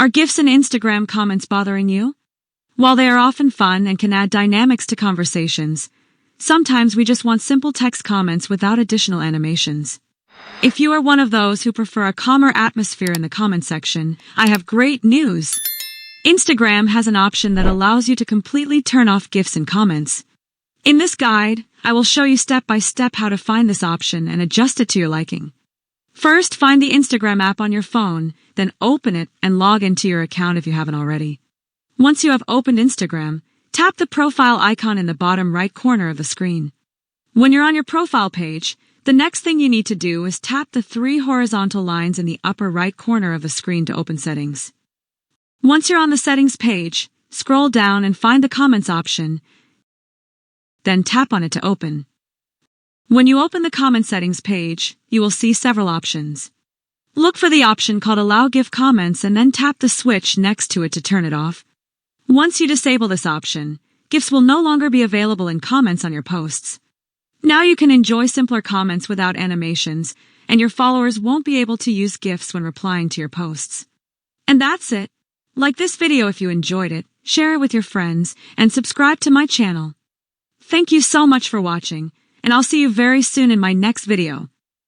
Are GIFs and Instagram comments bothering you? While they are often fun and can add dynamics to conversations, sometimes we just want simple text comments without additional animations. If you are one of those who prefer a calmer atmosphere in the comment section, I have great news. Instagram has an option that allows you to completely turn off GIFs and comments. In this guide, I will show you step by step how to find this option and adjust it to your liking. First, find the Instagram app on your phone, then open it and log into your account if you haven't already. Once you have opened Instagram, tap the profile icon in the bottom right corner of the screen. When you're on your profile page, the next thing you need to do is tap the 3 horizontal lines in the upper right corner of the screen to open settings. Once you're on the settings page, scroll down and find the comments option, then tap on it to open. When you open the comment settings page, you will see several options. Look for the option called Allow GIF Comments and then tap the switch next to it to turn it off. Once you disable this option, GIFs will no longer be available in comments on your posts. Now you can enjoy simpler comments without animations, and your followers won't be able to use GIFs when replying to your posts. And that's it. Like this video if you enjoyed it, share it with your friends, and subscribe to my channel. Thank you so much for watching, and I'll see you very soon in my next video.